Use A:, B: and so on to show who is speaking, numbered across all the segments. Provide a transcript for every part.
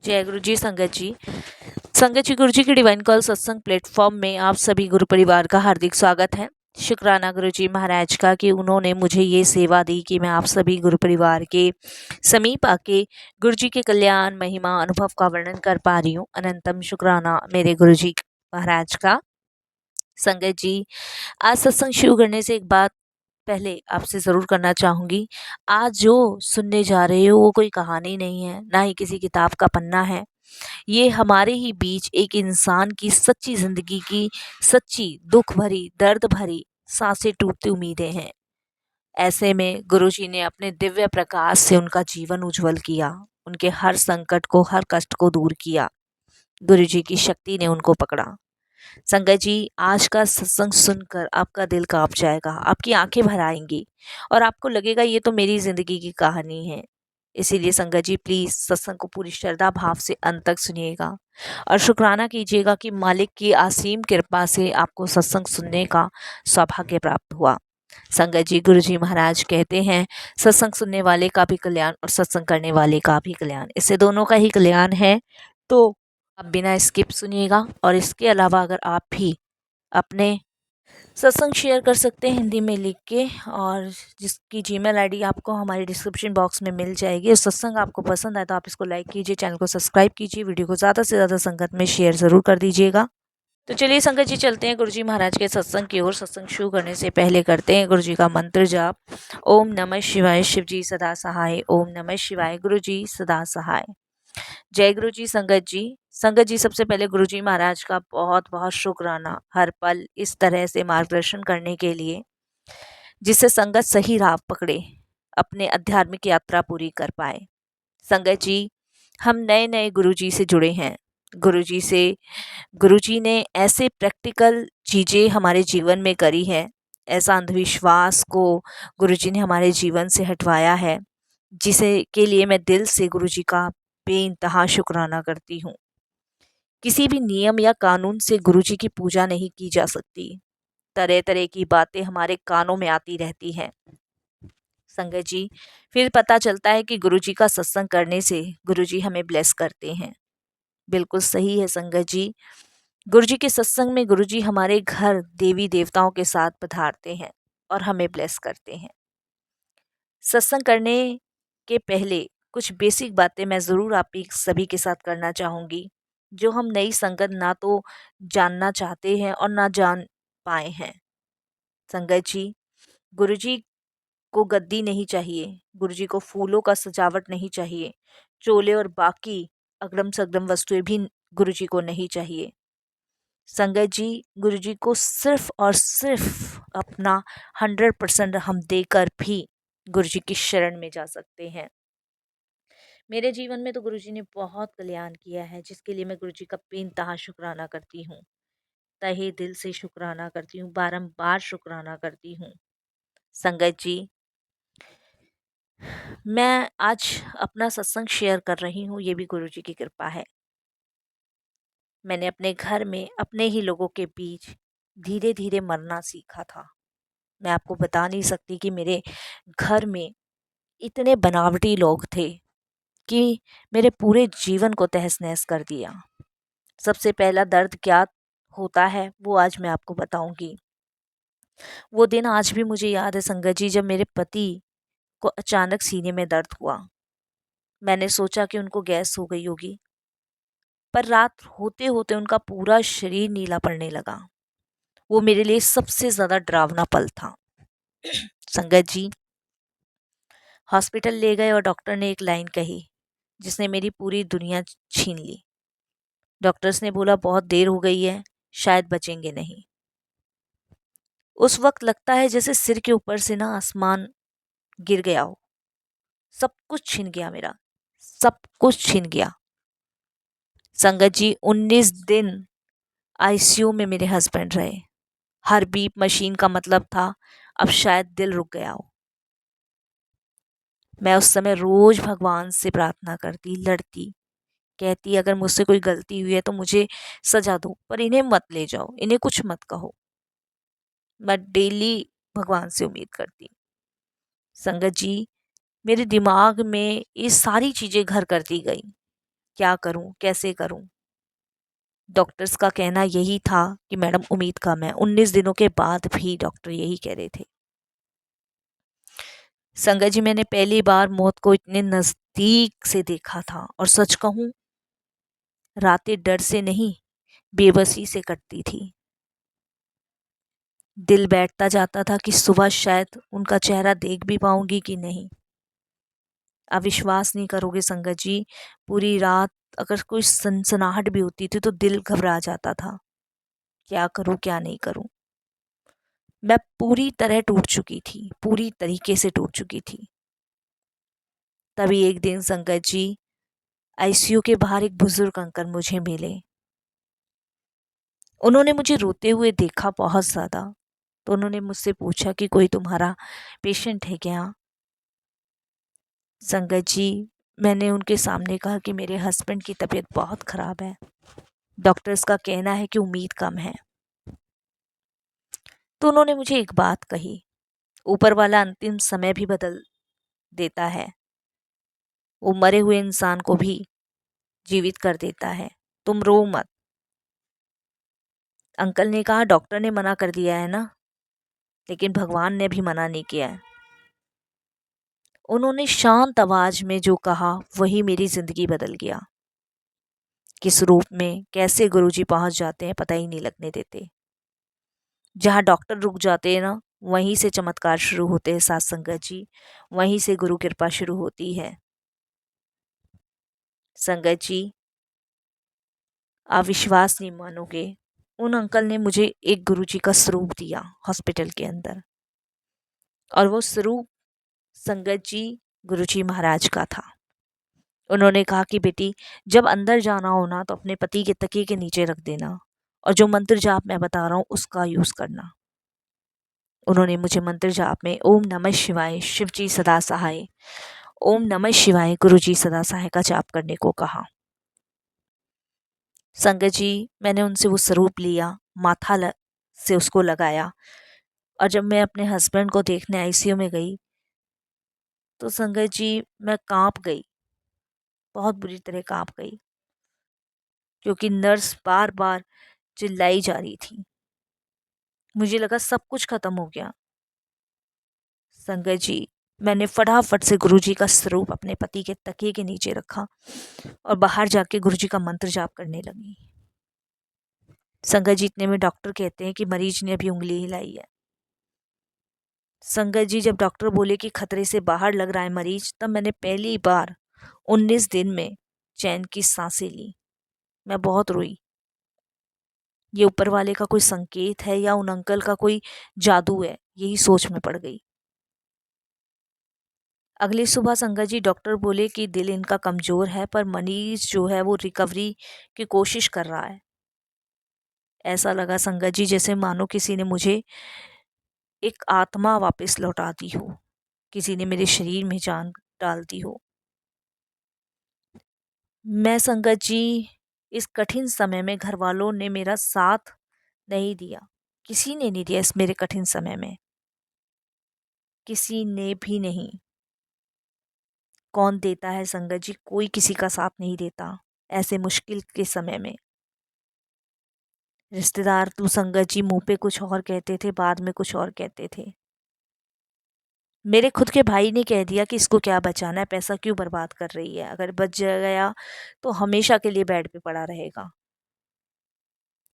A: जय गुरु जी। संगत जी गुरु जी की डिवाइन कॉल सत्संग प्लेटफॉर्म में आप सभी गुरु परिवार का हार्दिक स्वागत है। शुक्राना गुरु जी महाराज का कि उन्होंने मुझे ये सेवा दी कि मैं आप सभी गुरु परिवार के समीप आके गुरु जी के कल्याण महिमा अनुभव का वर्णन कर पा रही हूँ। अनंतम शुक्राना मेरे गुरु जी महाराज का। संगत जी, आज सत्संग शुरू करने से एक बात पहले आपसे ज़रूर करना चाहूँगी। आज जो सुनने जा रहे हो वो कोई कहानी नहीं है, ना ही किसी किताब का पन्ना है। ये हमारे ही बीच एक इंसान की सच्ची ज़िंदगी की सच्ची दुख भरी दर्द भरी सांसें टूटती उम्मीदें हैं। ऐसे में गुरुजी ने अपने दिव्य प्रकाश से उनका जीवन उज्जवल किया, उनके हर संकट को हर कष्ट को दूर किया। गुरुजी की शक्ति ने उनको पकड़ा। संगत जी, आज का सत्संग सुनकर आपका दिल कांप जाएगा, आपकी आंखें भर आएंगी और आपको लगेगा ये तो मेरी ज़िंदगी की कहानी है। इसीलिए संगत जी प्लीज़ सत्संग को पूरी श्रद्धा भाव से अंत तक सुनिएगा और शुक्राना कीजिएगा कि मालिक की असीम कृपा से आपको सत्संग सुनने का सौभाग्य प्राप्त हुआ। संगत जी, गुरु जी महाराज कहते हैं सत्संग सुनने वाले का भी कल्याण और सत्संग करने वाले का भी कल्याण, इससे दोनों का ही कल्याण है। तो आप बिना स्किप सुनिएगा और इसके अलावा अगर आप भी अपने सत्संग शेयर कर सकते हैं हिंदी में लिख के, और जिसकी जीमेल आईडी आपको हमारे डिस्क्रिप्शन बॉक्स में मिल जाएगी। और सत्संग आपको पसंद आए तो आप इसको लाइक कीजिए, चैनल को सब्सक्राइब कीजिए, वीडियो को ज़्यादा से ज़्यादा संगत में शेयर ज़रूर कर दीजिएगा। तो चलिए संगत जी, चलते हैं गुरुजी महाराज के सत्संग की ओर। सत्संग शुरू करने से पहले करते हैं गुरुजी का मंत्र जाप। ओम नमः शिवाय, शिव जी सदा सहाय। ओम नमः शिवाय, गुरु जी सदा सहाय। जय गुरु जी। संगत जी सबसे पहले गुरु जी महाराज का बहुत बहुत शुक्राना हर पल इस तरह से मार्गदर्शन करने के लिए, जिससे संगत सही राह पकड़े, अपने आध्यात्मिक यात्रा पूरी कर पाए। संगत जी, हम नए नए गुरु जी से जुड़े हैं। गुरु जी ने ऐसे प्रैक्टिकल चीज़ें हमारे जीवन में करी है, ऐसा अंधविश्वास को गुरु जी ने हमारे जीवन से हटवाया है, जिसे के लिए मैं दिल से गुरु जी का बेइंतहा शुक्राना करती हूँ। किसी भी नियम या कानून से गुरुजी की पूजा नहीं की जा सकती। तरह तरह की बातें हमारे कानों में आती रहती हैं। संगत जी, फिर पता चलता है कि गुरुजी का सत्संग करने से गुरुजी हमें ब्लेस करते हैं। बिल्कुल सही है संगत जी। गुरुजी के सत्संग में गुरुजी हमारे घर देवी देवताओं के साथ पधारते हैं और हमें ब्लेस करते हैं। सत्संग करने के पहले कुछ बेसिक बातें मैं ज़रूर आप सभी के साथ करना चाहूँगी, जो हम नई संगत ना तो जानना चाहते हैं और ना जान पाए हैं। संगत जी, गुरुजी को गद्दी नहीं चाहिए, गुरुजी को फूलों का सजावट नहीं चाहिए, चोले और बाकी अगड़म सगड़म वस्तुएं भी गुरुजी को नहीं चाहिए। संगत जी, गुरुजी को सिर्फ और सिर्फ अपना 100% हम देकर भी गुरुजी की शरण में जा सकते हैं। मेरे जीवन में तो गुरुजी ने बहुत कल्याण किया है, जिसके लिए मैं गुरुजी का बेइंतहा शुक्राना करती हूँ। तहे दिल से शुक्राना करती हूँ, बारंबार शुक्राना करती हूँ। संगत जी, मैं आज अपना सत्संग शेयर कर रही हूँ, ये भी गुरुजी की कृपा है। मैंने अपने घर में अपने ही लोगों के बीच धीरे धीरे मरना सीखा था। मैं आपको बता नहीं सकती कि मेरे घर में इतने बनावटी लोग थे कि मेरे पूरे जीवन को तहस नहस कर दिया। सबसे पहला दर्द क्या होता है वो आज मैं आपको बताऊंगी। वो दिन आज भी मुझे याद है संगत जी, जब मेरे पति को अचानक सीने में दर्द हुआ। मैंने सोचा कि उनको गैस हो गई होगी, पर रात होते होते उनका पूरा शरीर नीला पड़ने लगा। वो मेरे लिए सबसे ज़्यादा डरावना पल था। संगत जी, हॉस्पिटल ले गए और डॉक्टर ने एक लाइन कही जिसने मेरी पूरी दुनिया छीन ली। डॉक्टर्स ने बोला बहुत देर हो गई है, शायद बचेंगे नहीं। उस वक्त लगता है जैसे सिर के ऊपर से ना आसमान गिर गया हो। सब कुछ छिन गया मेरा, सब कुछ छिन गया। संगत जी, 19 दिन आईसीयू में मेरे हस्बैंड रहे। हर बीप मशीन का मतलब था अब शायद दिल रुक गया हो। मैं उस समय रोज भगवान से प्रार्थना करती, लड़ती, कहती अगर मुझसे कोई गलती हुई है तो मुझे सजा दो, पर इन्हें मत ले जाओ, इन्हें कुछ मत कहो। मैं डेली भगवान से उम्मीद करती। संगत जी, मेरे दिमाग में ये सारी चीज़ें घर करती गई। क्या करूं, कैसे करूं। डॉक्टर्स का कहना यही था कि मैडम उम्मीद कम है। 19 दिनों के बाद भी डॉक्टर यही कह रहे थे। संगत जी, मैंने पहली बार मौत को इतने नजदीक से देखा था, और सच कहूं, रातें डर से नहीं, बेबसी से कटती थी। दिल बैठता जाता था कि सुबह शायद उनका चेहरा देख भी पाऊंगी कि नहीं। आप विश्वास नहीं करोगे संगत जी, पूरी रात अगर कोई सनसनाहट भी होती थी तो दिल घबरा जाता था। क्या करूं, क्या नहीं करूं। मैं पूरी तरह टूट चुकी थी, पूरी तरीके से टूट चुकी थी। तभी एक दिन संगत जी, आईसीयू के बाहर एक बुजुर्ग अंकल मुझे मिले। उन्होंने मुझे रोते हुए देखा बहुत ज़्यादा। तो उन्होंने मुझसे पूछा कि कोई तुम्हारा पेशेंट है क्या। संगत जी, मैंने उनके सामने कहा कि मेरे हस्बैंड की तबीयत बहुत ख़राब है, डॉक्टर्स का कहना है कि उम्मीद कम है। तो उन्होंने मुझे एक बात कही, ऊपर वाला अंतिम समय भी बदल देता है, वो मरे हुए इंसान को भी जीवित कर देता है, तुम रो मत। अंकल ने कहा, डॉक्टर ने मना कर दिया है ना, लेकिन भगवान ने भी मना नहीं किया है। उन्होंने शांत आवाज में जो कहा वही मेरी जिंदगी बदल गया। किस रूप में कैसे गुरुजी पहुंच जाते हैं पता ही नहीं लगने देते। जहाँ डॉक्टर रुक जाते हैं ना, वहीं से चमत्कार शुरू होते हैं साथ संगत जी, वहीं से गुरु कृपा शुरू होती है। संगत जी, आप विश्वास नहीं मानोगे, उन अंकल ने मुझे एक गुरुजी का स्वरूप दिया हॉस्पिटल के अंदर, और वो स्वरूप संगत जी गुरुजी महाराज का था। उन्होंने कहा कि बेटी, जब अंदर जाना हो ना तो अपने पति के तकिए के नीचे रख देना, और जो मंत्र जाप मैं बता रहा हूँ उसका यूज करना। उन्होंने मुझे मंत्र जाप में ओम नमः शिवाय शिव जी सदा सहाय, ओम नमः शिवाय गुरु जी सदा सहाय का जाप करने को कहा। संगत जी, मैंने उनसे वो स्वरूप लिया, से उसको लगाया, और जब मैं अपने हस्बैंड को देखने आईसीयू में गई तो संगत जी मैं कांप गई, बहुत बुरी तरह कांप गई, क्योंकि नर्स बार बार चिल्लाई जा रही थी। मुझे लगा सब कुछ खत्म हो गया। संगत जी, मैंने फटाफट से गुरुजी का स्वरूप अपने पति के तकिए के नीचे रखा और बाहर जाके गुरुजी का मंत्र जाप करने लगी। संगत जी, इतने में डॉक्टर कहते हैं कि मरीज ने अभी उंगली हिलाई है। संगत जी, जब डॉक्टर बोले कि खतरे से बाहर लग रहा है मरीज, तब मैंने पहली बार 19 दिन में चैन की सांसें ली। मैं बहुत रोई। ये ऊपर वाले का कोई संकेत है या उन अंकल का कोई जादू है, यही सोच में पड़ गई। अगली सुबह संगत जी डॉक्टर बोले कि दिल इनका कमजोर है, पर मरीज जो है वो रिकवरी की कोशिश कर रहा है। ऐसा लगा संगत जी जैसे मानो किसी ने मुझे एक आत्मा वापस लौटा दी हो, किसी ने मेरे शरीर में जान डाल दी हो। मैं संगत जी, इस कठिन समय में घर वालों ने मेरा साथ नहीं दिया, किसी ने नहीं दिया इस मेरे कठिन समय में, किसी ने भी नहीं। कौन देता है संगत जी, कोई किसी का साथ नहीं देता ऐसे मुश्किल के समय में। रिश्तेदार तो संगत जी मुंह पे कुछ और कहते थे, बाद में कुछ और कहते थे। मेरे खुद के भाई ने कह दिया कि इसको क्या बचाना है, पैसा क्यों बर्बाद कर रही है, अगर बच गया तो हमेशा के लिए बेड पे पड़ा रहेगा।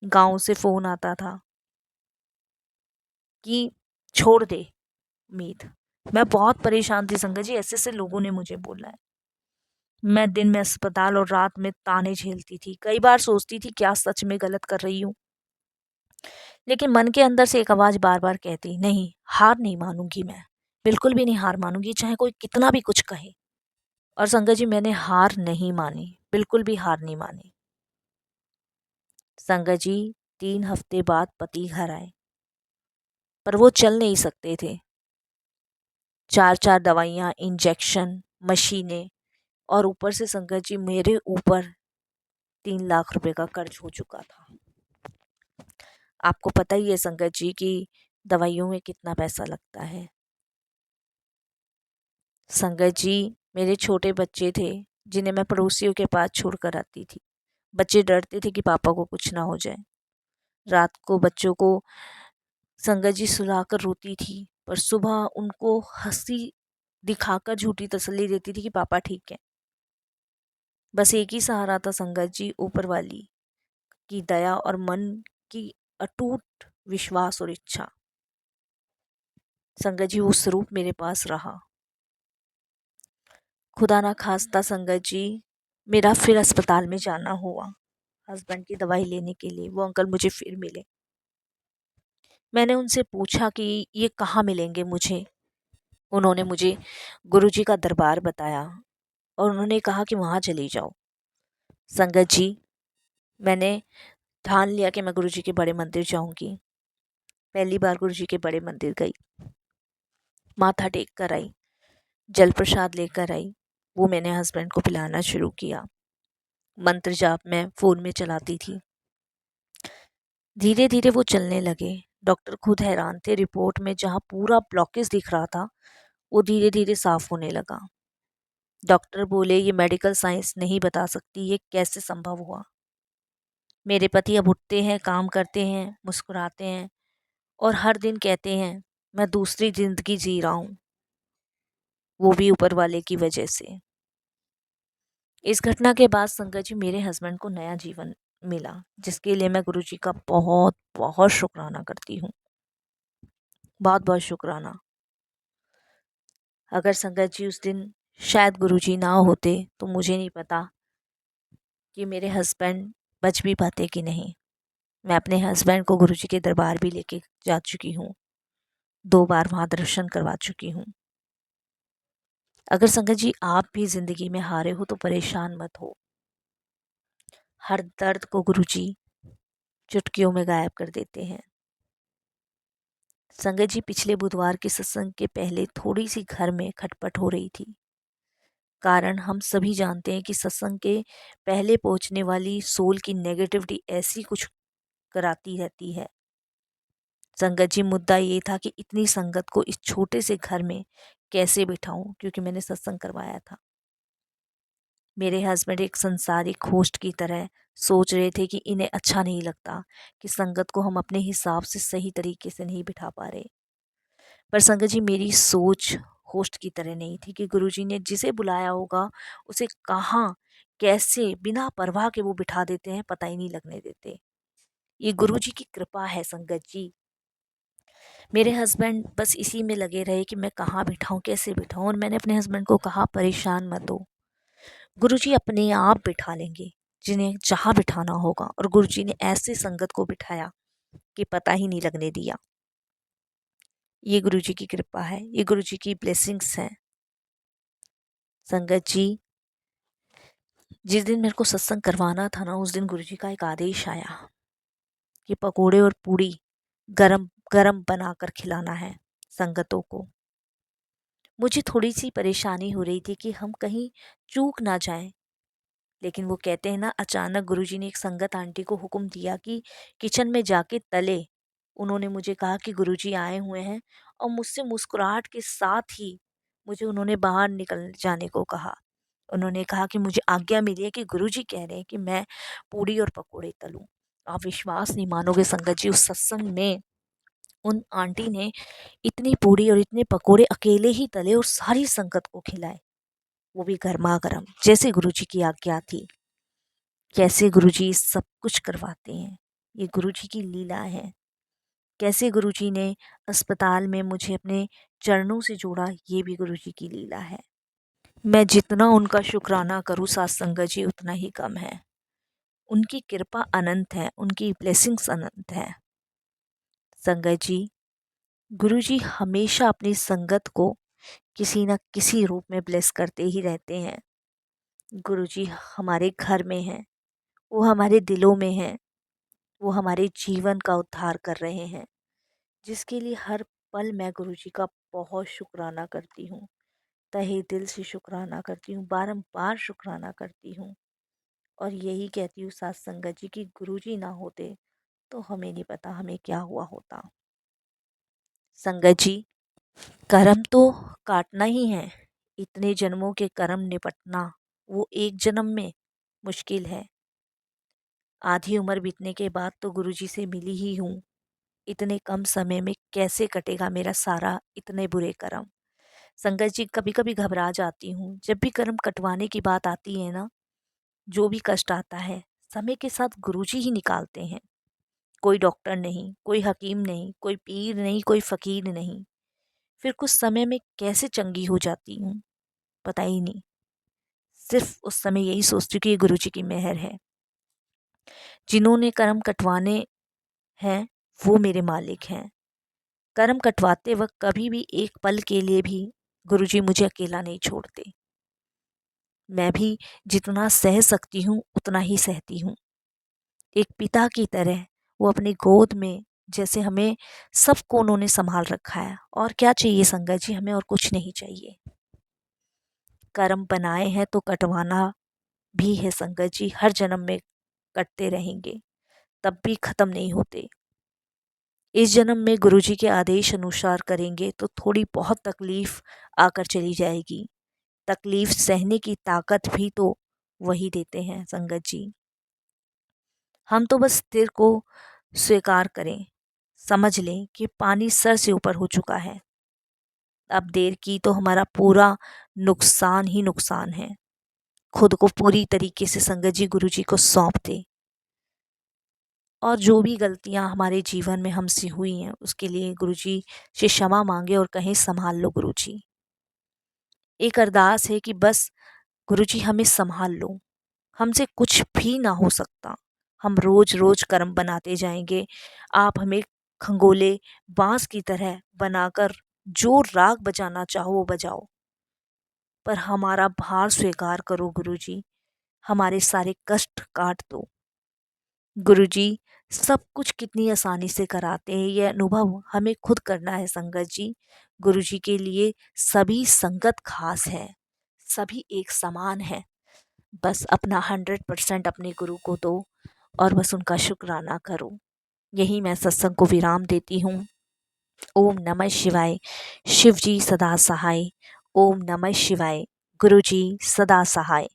A: गांव से फोन आता था कि छोड़ दे उम्मीद। मैं बहुत परेशान थी संगत जी, ऐसे ऐसे लोगों ने मुझे बोला है। मैं दिन में अस्पताल और रात में ताने झेलती थी, कई बार सोचती थी क्या सच में गलत कर रही हूँ, लेकिन मन के अंदर से एक आवाज बार बार कहती, नहीं, हार नहीं मानूंगी, मैं बिल्कुल भी नहीं हार मानूंगी, चाहे कोई कितना भी कुछ कहे। और संगत जी, मैंने हार नहीं मानी, बिल्कुल भी हार नहीं मानी। संगत जी, 3 हफ्ते बाद पति घर आए, पर वो चल नहीं सकते थे। 4 4 दवाइयाँ, इंजेक्शन, मशीनें, और ऊपर से संगत जी मेरे ऊपर 3 लाख रुपए का कर्ज हो चुका था। आपको पता ही है संगत जी कि दवाइयों में कितना पैसा लगता है। संगत जी, मेरे छोटे बच्चे थे, जिन्हें मैं पड़ोसियों के पास छोड़कर आती थी। बच्चे डरते थे कि पापा को कुछ ना हो जाए। रात को बच्चों को संगत जी सुलाकर रोती थी, पर सुबह उनको हंसी दिखाकर झूठी तसल्ली देती थी कि पापा ठीक है। बस एक ही सहारा था, संगत जी, ऊपर वाली की दया और मन की अटूट विश्वास और इच्छा। संगत जी वो स्वरूप मेरे पास रहा। खुदा ना खास्ता संगत जी, मेरा फिर अस्पताल में जाना हुआ हस्बैंड की दवाई लेने के लिए। वो अंकल मुझे फिर मिले। मैंने उनसे पूछा कि ये कहाँ मिलेंगे मुझे। उन्होंने मुझे गुरुजी का दरबार बताया और उन्होंने कहा कि वहाँ चली जाओ। संगत जी, मैंने ठान लिया कि मैं गुरुजी के बड़े मंदिर जाऊंगी। पहली बार गुरुजी के बड़े मंदिर गई, माथा टेक कर आई, जल प्रसाद लेकर आई। वो मैंने हस्बैंड को पिलाना शुरू किया। मंत्र जाप मैं फ़ोन में चलाती थी। धीरे धीरे वो चलने लगे। डॉक्टर खुद हैरान थे। रिपोर्ट में जहाँ पूरा ब्लॉकेज दिख रहा था, वो धीरे धीरे साफ होने लगा। डॉक्टर बोले, ये मेडिकल साइंस नहीं बता सकती ये कैसे संभव हुआ। मेरे पति अब उठते हैं, काम करते हैं, मुस्कुराते हैं और हर दिन कहते हैं मैं दूसरी जिंदगी जी रहा हूँ, वो भी ऊपर वाले की वजह से। इस घटना के बाद संगत जी, मेरे हस्बैंड को नया जीवन मिला, जिसके लिए मैं गुरुजी का बहुत बहुत शुक्राना करती हूँ। बहुत बहुत शुक्राना। अगर संगत जी उस दिन शायद गुरुजी ना होते तो मुझे नहीं पता कि मेरे हस्बैंड बच भी पाते कि नहीं। मैं अपने हस्बैंड को गुरुजी के दरबार भी लेके जा चुकी हूँ। 2 बार वहाँ दर्शन करवा चुकी हूँ। अगर संगत जी आप भी ज़िंदगी में हारे हो तो परेशान मत हो। हर दर्द को गुरुजी चुटकियों में गायब कर देते हैं। संगत जी, पिछले बुधवार के सत्संग के पहले थोड़ी सी घर में खटपट हो रही थी। कारण हम सभी जानते हैं कि सत्संग के पहले पहुंचने वाली सोल की नेगेटिविटी ऐसी कुछ कराती रहती है। संगत जी, मुद्दा ये था कि इतनी संगत को इस छोटे से घर में कैसे बिठाऊं, क्योंकि मैंने सत्संग करवाया था। मेरे हस्बैंड एक संसारिक होस्ट की तरह सोच रहे थे कि इन्हें अच्छा नहीं लगता कि संगत को हम अपने हिसाब से सही तरीके से नहीं बिठा पा रहे। पर संगत जी, मेरी सोच होस्ट की तरह नहीं थी कि गुरुजी ने जिसे बुलाया होगा उसे कहाँ कैसे बिना परवाह के वो बिठा देते हैं, पता ही नहीं लगने देते। ये गुरुजी की कृपा है संगत जी। मेरे हस्बैंड बस इसी में लगे रहे कि मैं कहाँ बिठाऊं, कैसे बिठाऊं, और मैंने अपने हस्बैंड को कहा परेशान मत हो, गुरुजी अपने आप बिठा लेंगे जिन्हें जहाँ बिठाना होगा। और गुरुजी ने ऐसे संगत को बिठाया कि पता ही नहीं लगने दिया। ये गुरुजी की कृपा है, ये गुरुजी की ब्लेसिंग्स हैं। संगत जी, जिस दिन मेरे को सत्संग करवाना था ना, उस दिन गुरुजी का एक आदेश आया कि पकोड़े और पूड़ी गरम गरम बनाकर खिलाना है संगतों को। मुझे थोड़ी सी परेशानी हो रही थी कि हम कहीं चूक ना जाएं, लेकिन वो कहते हैं ना, अचानक गुरुजी ने एक संगत आंटी को हुक्म दिया कि किचन में जाके तले। उन्होंने मुझे कहा कि गुरुजी आए हुए हैं और मुझसे मुस्कुराहट के साथ ही मुझे उन्होंने बाहर निकल जाने को कहा। उन्होंने कहा कि मुझे आज्ञा मिली है कि गुरुजी कह रहे हैं कि मैं पूड़ी और पकोड़े तलूं। आप विश्वास नहीं मानोगे संगत जी, उस सत्संग में उन आंटी ने इतनी पूड़ी और इतने पकोड़े अकेले ही तले और सारी संगत को खिलाए, वो भी गर्मा गर्म, जैसे गुरुजी की आज्ञा थी। कैसे गुरुजी सब कुछ करवाते हैं, ये गुरुजी की लीला है। कैसे गुरुजी ने अस्पताल में मुझे अपने चरणों से जोड़ा, ये भी गुरुजी की लीला है। मैं जितना उनका शुक्राना करूँ साथ संगत जी, उतना ही कम है। उनकी कृपा अनंत है, उनकी ब्लेसिंग्स अनंत है। संगत जी, गुरुजी हमेशा अपनी संगत को किसी न किसी रूप में ब्लेस करते ही रहते हैं। गुरुजी हमारे घर में हैं, वो हमारे दिलों में हैं, वो हमारे जीवन का उद्धार कर रहे हैं, जिसके लिए हर पल मैं गुरुजी का बहुत शुक्राना करती हूँ। तहे दिल से शुक्राना करती हूँ, बारंबार शुक्राना करती हूँ। और यही कहती हूँ साथ संगत जी कि गुरुजी ना होते तो हमें नहीं पता हमें क्या हुआ होता। संगत जी, कर्म तो काटना ही है, इतने जन्मों के कर्म निपटना वो एक जन्म में मुश्किल है। आधी उम्र बीतने के बाद तो गुरुजी से मिली ही हूँ। इतने कम समय में कैसे कटेगा मेरा सारा इतने बुरे कर्म। संगत जी, कभी कभी घबरा जाती हूँ। जब भी कर्म कटवाने की बात आती है ना, जो भी कष्ट आता है समय के साथ गुरुजी ही निकालते हैं। कोई डॉक्टर नहीं, कोई हकीम नहीं, कोई पीर नहीं, कोई फकीर नहीं। फिर कुछ समय में कैसे चंगी हो जाती हूँ पता ही नहीं। सिर्फ उस समय यही सोचती हूँ कि ये गुरुजी की मेहर है। जिन्होंने कर्म कटवाने हैं वो मेरे मालिक हैं। कर्म कटवाते वक्त कभी भी एक पल के लिए भी गुरुजी मुझे अकेला नहीं छोड़ते। मैं भी जितना सह सकती हूँ उतना ही सहती हूँ। एक पिता की तरह वो अपनी गोद में जैसे हमें सबको उन्होंने संभाल रखा है। और क्या चाहिए संगत जी, हमें और कुछ नहीं चाहिए। कर्म बनाए हैं तो कटवाना भी है संगत जी। हर जन्म में कटते रहेंगे, तब भी खत्म नहीं होते। इस जन्म में गुरुजी के आदेश अनुसार करेंगे तो थोड़ी बहुत तकलीफ आकर चली जाएगी। तकलीफ सहने की ताकत भी तो वही देते हैं संगत जी। हम तो बस स्थिर को स्वीकार करें, समझ लें कि पानी सर से ऊपर हो चुका है। अब देर की तो हमारा पूरा नुकसान ही नुकसान है। खुद को पूरी तरीके से संगत जी गुरुजी को सौंप दें। और जो भी गलतियां हमारे जीवन में हमसे हुई हैं उसके लिए गुरुजी से क्षमा मांगे और कहें संभाल लो गुरुजी। एक अरदास है कि बस गुरुजी हमें संभाल लो, हमसे कुछ भी ना हो सकता। हम रोज रोज कर्म बनाते जाएंगे। आप हमें खंगोले बांस की तरह बनाकर जो राग बजाना चाहो वो बजाओ, पर हमारा भार स्वीकार करो गुरुजी। हमारे सारे कष्ट काट दो गुरुजी। सब कुछ कितनी आसानी से कराते हैं, ये अनुभव हमें खुद करना है संगत जी। गुरुजी के लिए सभी संगत खास है, सभी एक समान है। बस अपना 100% अपने गुरु को दो और बस उनका शुक्राना करो। यही मैं सत्संग को विराम देती हूँ। ओम नमः शिवाय। शिव जी सदा सहाय। ओम नमः शिवाय। गुरु जी सदा सहाय।